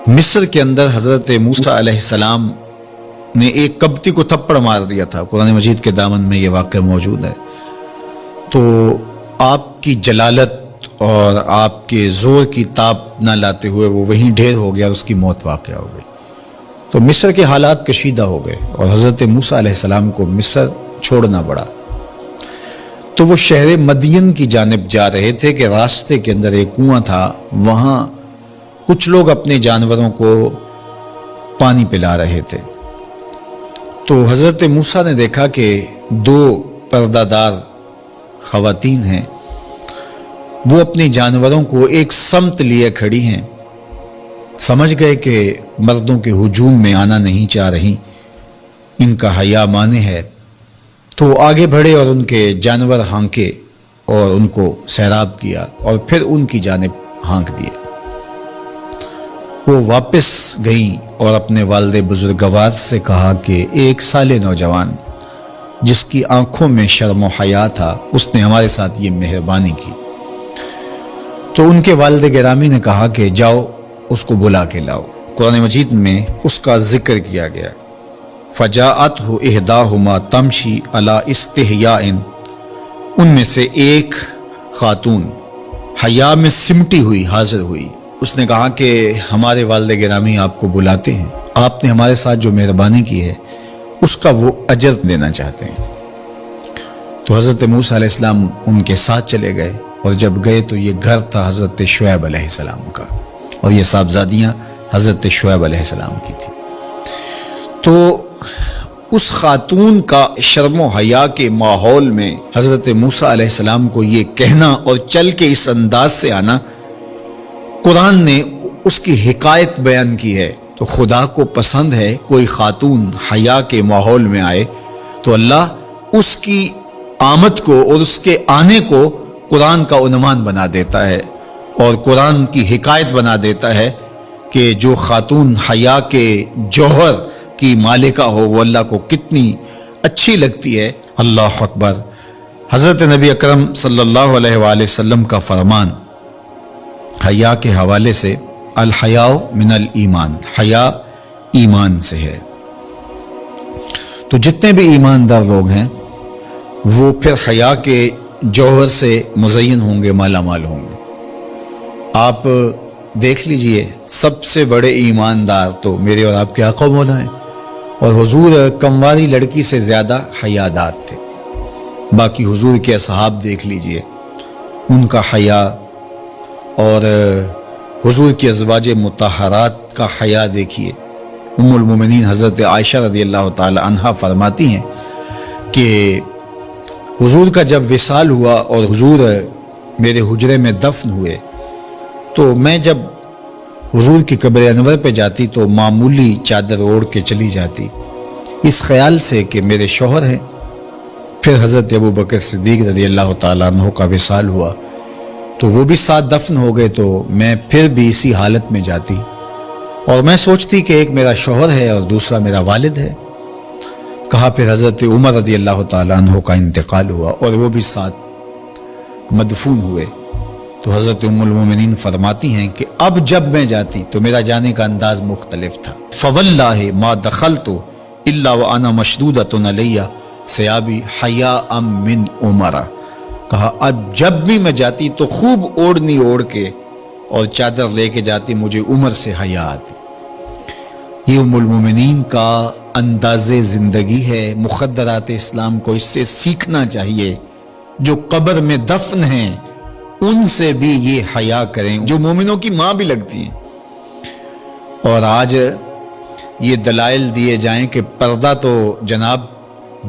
مصر کے اندر حضرت موسیٰ علیہ السلام نے ایک کبتی کو تھپڑ مار دیا تھا. قرآن مجید کے دامن میں یہ واقعہ موجود ہے. تو آپ کی جلالت اور آپ کے زور کی تاب نہ لاتے ہوئے وہ وہیں ڈھیر ہو گیا اور اس کی موت واقع ہو گئی. تو مصر کے حالات کشیدہ ہو گئے اور حضرت موسیٰ علیہ السلام کو مصر چھوڑنا پڑا. تو وہ شہر مدین کی جانب جا رہے تھے کہ راستے کے اندر ایک کنواں تھا، وہاں کچھ لوگ اپنے جانوروں کو پانی پلا رہے تھے. تو حضرت موسیٰ نے دیکھا کہ دو پردہ دار خواتین ہیں، وہ اپنے جانوروں کو ایک سمت لیے کھڑی ہیں. سمجھ گئے کہ مردوں کے ہجوم میں آنا نہیں چاہ رہی، ان کا حیا مانے ہے. تو آگے بڑھے اور ان کے جانور ہانکے اور ان کو سیراب کیا اور پھر ان کی جانب ہانک دیے. وہ واپس گئیں اور اپنے والد بزرگوار سے کہا کہ ایک سالے نوجوان جس کی آنکھوں میں شرم و حیا تھا، اس نے ہمارے ساتھ یہ مہربانی کی. تو ان کے والد گرامی نے کہا کہ جاؤ اس کو بلا کے لاؤ. قرآن مجید میں اس کا ذکر کیا گیا. فجاءتہ احداہما تمشی علی استحیاء، ان میں سے ایک خاتون حیا میں سمٹی ہوئی حاضر ہوئی. اس نے کہا کہ ہمارے والد گرامی آپ کو بلاتے ہیں، آپ نے ہمارے ساتھ جو مہربانی کی ہے اس کا وہ اجر دینا چاہتے ہیں. تو حضرت موسیٰ علیہ السلام ان کے ساتھ چلے گئے اور جب گئے تو یہ گھر تھا حضرت شعیب علیہ السلام کا، اور یہ صاحبزادیاں حضرت شعیب علیہ السلام کی تھی. تو اس خاتون کا شرم و حیا کے ماحول میں حضرت موسیٰ علیہ السلام کو یہ کہنا اور چل کے اس انداز سے آنا، قرآن نے اس کی حکایت بیان کی ہے. تو خدا کو پسند ہے کوئی خاتون حیا کے ماحول میں آئے تو اللہ اس کی آمد کو اور اس کے آنے کو قرآن کا عنوان بنا دیتا ہے اور قرآن کی حکایت بنا دیتا ہے کہ جو خاتون حیا کے جوہر کی مالکہ ہو وہ اللہ کو کتنی اچھی لگتی ہے. اللہ اکبر. حضرت نبی اکرم صلی اللہ علیہ وآلہ وسلم کا فرمان حیا کے حوالے سے، الحیاء من الایمان، حیا ایمان سے ہے. تو جتنے بھی ایماندار لوگ ہیں وہ پھر حیا کے جوہر سے مزین ہوں گے، مالا مال ہوں گے. آپ دیکھ لیجئے سب سے بڑے ایماندار تو میرے اور آپ کے آقا مولا ہیں، اور حضور کمواری لڑکی سے زیادہ حیادار تھے. باقی حضور کے اصحاب دیکھ لیجئے ان کا حیا، اور حضور کی ازواج مطہرات کا حیا دیکھیے. ام المومنین حضرت عائشہ رضی اللہ تعالی عنہا فرماتی ہیں کہ حضور کا جب وصال ہوا اور حضور میرے حجرے میں دفن ہوئے تو میں جب حضور کی قبر انور پہ جاتی تو معمولی چادر اوڑھ کے چلی جاتی، اس خیال سے کہ میرے شوہر ہیں. پھر حضرت ابو بکر صدیق رضی اللہ تعالیٰ عنہ کا وصال ہوا تو وہ بھی ساتھ دفن ہو گئے، تو میں پھر بھی اسی حالت میں جاتی اور میں سوچتی کہ ایک میرا شوہر ہے اور دوسرا میرا والد ہے. کہا پھر حضرت عمر رضی اللہ تعالیٰ عنہ کا انتقال ہوا اور وہ بھی ساتھ مدفون ہوئے. تو حضرت ام المومنین فرماتی ہیں کہ اب جب میں جاتی تو میرا جانے کا انداز مختلف تھا. فواللہ ما دخلت الا وانا مشدودۃ علی ثیابی حیاء من عمر. کہا اب جب بھی میں جاتی تو خوب اوڑھنی اوڑھ کے اور چادر لے کے جاتی، مجھے عمر سے حیا آتی. یہ ام المومنین کا انداز زندگی ہے. مخدرات اسلام کو اس سے سیکھنا چاہیے. جو قبر میں دفن ہیں ان سے بھی یہ حیا کریں، جو مومنوں کی ماں بھی لگتی ہیں. اور آج یہ دلائل دیے جائیں کہ پردہ تو جناب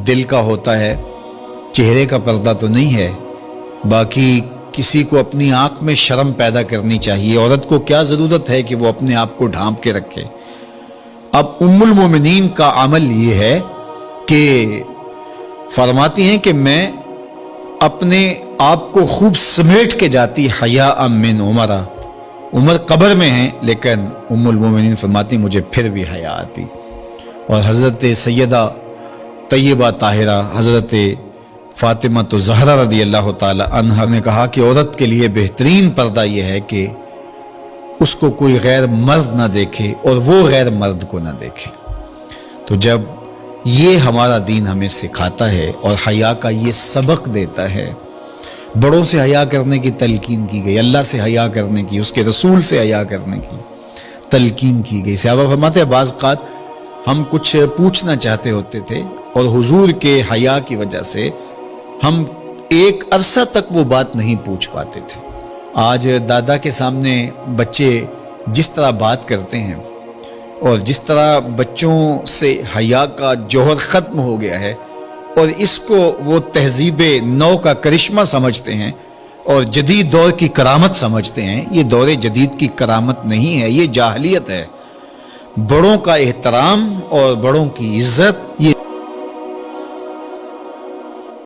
دل کا ہوتا ہے، چہرے کا پردہ تو نہیں ہے. باقی کسی کو اپنی آنکھ میں شرم پیدا کرنی چاہیے. عورت کو کیا ضرورت ہے کہ وہ اپنے آپ کو ڈھانپ کے رکھے. اب ام المومنین کا عمل یہ ہے کہ فرماتی ہیں کہ میں اپنے آپ کو خوب سمیٹ کے جاتی حیاء من عمر. عمر قبر میں ہیں لیکن ام المومنین فرماتی مجھے پھر بھی حیا آتی. اور حضرت سیدہ طیبہ طاہرہ حضرت فاطمہ تو زہرا رضی اللہ تعالی عنہا نے کہا کہ عورت کے لیے بہترین پردہ یہ ہے کہ اس کو کوئی غیر مرد نہ دیکھے اور وہ غیر مرد کو نہ دیکھے۔ تو جب یہ ہمارا دین ہمیں سکھاتا ہے اور حیا کا یہ سبق دیتا ہے، بڑوں سے حیا کرنے کی تلقین کی گئی، اللہ سے حیا کرنے کی، اس کے رسول سے حیا کرنے کی تلقین کی گئی۔ صحابہ فرماتے ہیں بعض اوقات ہم کچھ پوچھنا چاہتے ہوتے تھے اور حضور کے حیا کی وجہ سے ہم ایک عرصہ تک وہ بات نہیں پوچھ پاتے تھے۔ آج دادا کے سامنے بچے جس طرح بات کرتے ہیں اور جس طرح بچوں سے حیا کا جوہر ختم ہو گیا ہے اور اس کو وہ تہذیب نو کا کرشمہ سمجھتے ہیں اور جدید دور کی کرامت سمجھتے ہیں، یہ دور جدید کی کرامت نہیں ہے، یہ جاہلیت ہے۔ بڑوں کا احترام اور بڑوں کی عزت یہ